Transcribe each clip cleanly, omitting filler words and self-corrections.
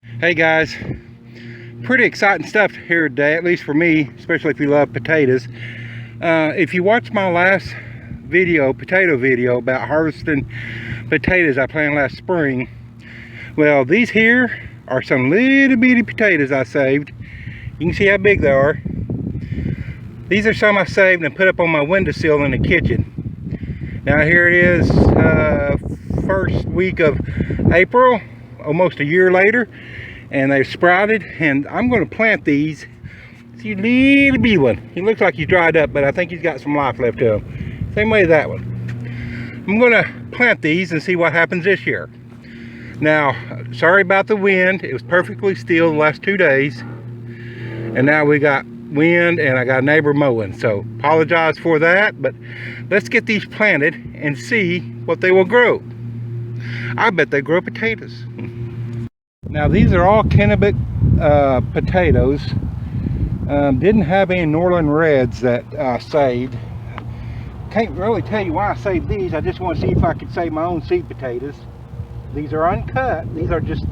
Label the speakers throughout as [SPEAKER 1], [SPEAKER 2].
[SPEAKER 1] Hey guys, pretty exciting stuff here today, at least for me, especially if you love potatoes. If you watched my last potato video about harvesting potatoes I planted last spring, well, these here are some little bitty potatoes I saved. You can see how big they are. These are some I saved and put up on my windowsill in the kitchen. Now here it is, first week of April, almost a year later, and they've sprouted, and I'm going to plant these. See, little bitty one. He looks like he's dried up, but I think he's got some life left to him. Same way as that one. I'm going to plant these and see what happens this year. Now, sorry about the wind. It was perfectly still the last 2 days, and now we got wind and I got a neighbor mowing, so apologize for that, but let's get these planted and see what they will grow. I bet they grow potatoes. Now these are all Kennebec potatoes. Didn't have any Norland Reds that I saved. Can't really tell you why I saved these. I just want to see if I could save my own seed potatoes. These are uncut. These are just,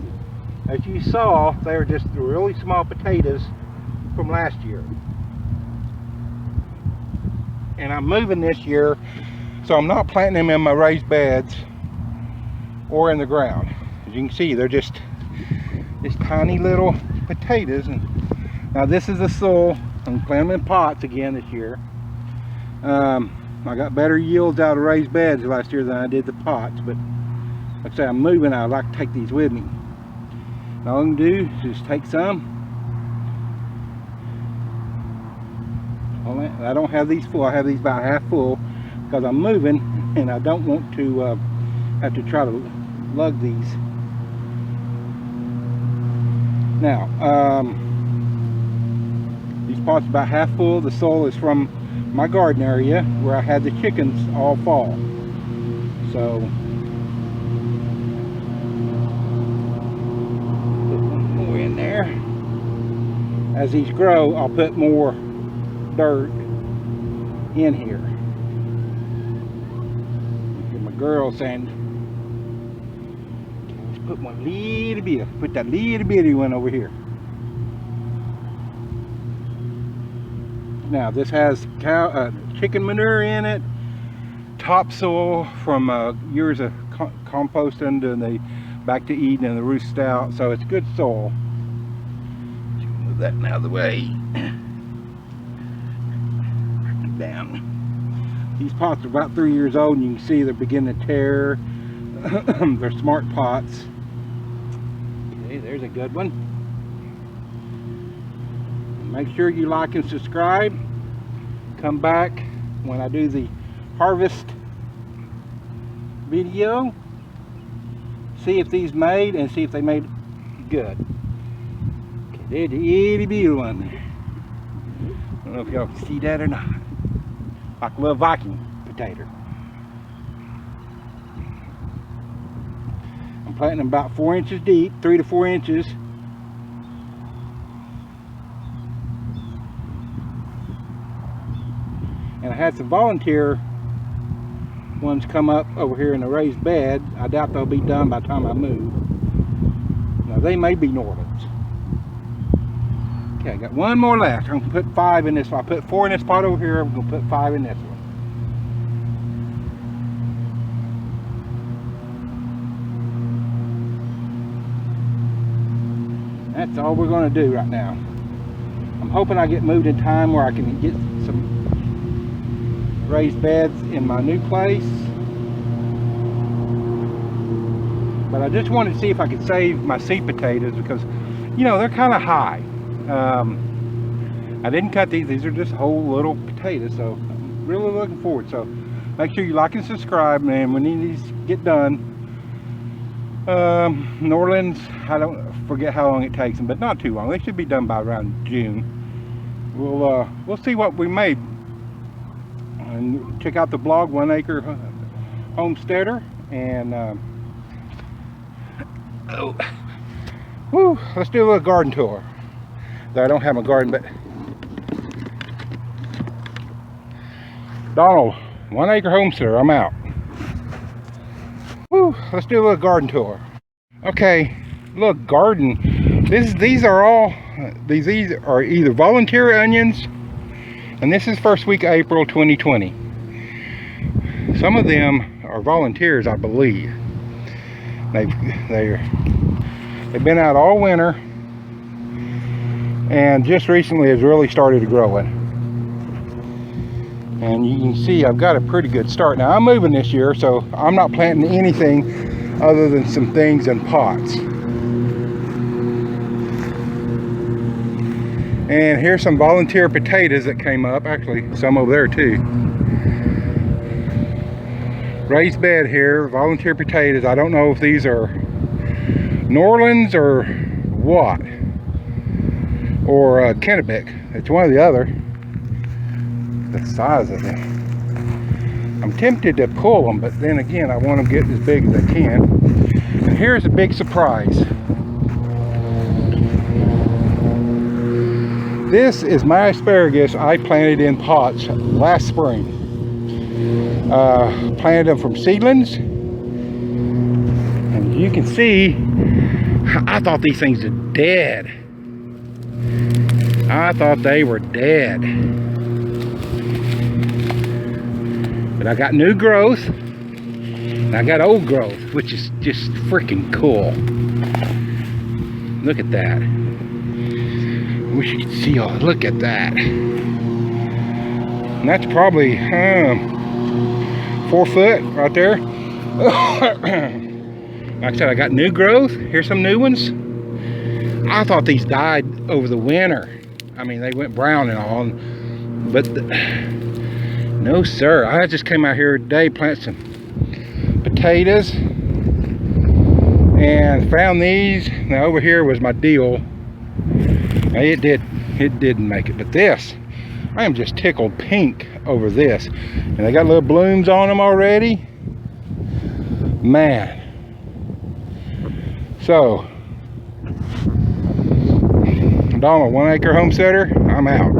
[SPEAKER 1] as you saw, they are just really small potatoes from last year. And I'm moving this year, so I'm not planting them in my raised beds or in the ground. As you can see, they're just tiny little potatoes. And now this is the sill. I'm planting them in pots again this year. I got better yields out of raised beds last year than I did the pots, but like I say, I'm moving. I'd like to take these with me. And all I'm going to do is just take some. I don't have these full. I have these about half full because I'm moving and I don't want to have to try to lug these. Now, these pots are about half full. The soil is from my garden area where I had the chickens all fall. So, put one more in there. As these grow, I'll put more dirt in here. Get my girl saying, put one little bit, put that little bitty one over here. Now this has chicken manure in it, topsoil from years of composting and the back to Eden and the roost out, so it's good soil. Move that out of the way. Down. These pots are about 3 years old, and you can see they're beginning to tear. They're smart pots. Okay, there's a good one. Make sure you like and subscribe. Come back when I do the harvest video. See if these made and see if they made good. Okay, there's the itty bitty one. I don't know if y'all can see that or not. Like a little Viking potato. I'm planting them about 4 inches deep, 3 to 4 inches. And I had some volunteer ones come up over here in the raised bed. I doubt they'll be done by the time I move. Now they may be Norlands. Okay, I got one more left. I'm going to put 5 in this. I put 4 in this pot over here. I'm going to put 5 in this one. That's all we're going to do right now. I'm hoping I get moved in time where I can get some raised beds in my new place. But I just wanted to see if I could save my seed potatoes because, you know, they're kind of high. I didn't cut these. These are just whole little potatoes, so I'm really looking forward. So make sure you like and subscribe, and when these get done, Norlands, I don't forget how long it takes them, but not too long. They should be done by around June. We'll see what we made, and check out the blog 1 Acre Homesteader. And let's do a little garden tour. Though I don't have a garden, but Donald, 1 Acre Homesteader, I'm out. Let's do a little garden tour. Okay, little garden These are all these are either volunteer onions, and this is first week of April 2020. Some of them are volunteers, I believe. They've been out all winter, and just recently has really started to grow it. And you can see I've got a pretty good start. Now I'm moving this year, so I'm not planting anything other than some things in pots. And here's some volunteer potatoes that came up. Actually, some over there too. Raised bed here, volunteer potatoes. I don't know if these are Norlands or what, or Kennebec. It's one or the other. The size of them. I'm tempted to pull them, but then again, I want them to get as big as I can. And here's a big surprise. This is my asparagus I planted in pots last spring. Planted them from seedlings. And you can see, I thought these things were dead. I thought they were dead. But I got new growth, and I got old growth, which is just freaking cool. Look at that. Wish you could see, oh, look at that. And that's probably 4 foot right there. Like I said, I got new growth. Here's some new ones. I thought these died over the winter. I mean, they went brown and all, but no sir. I just came out here today, planted some potatoes and found these. Now over here was my deal. Now it didn't make it, but this, I am just tickled pink over this. And they got little blooms on them already. Man. So, Donald, 1 acre homesteader, I'm out.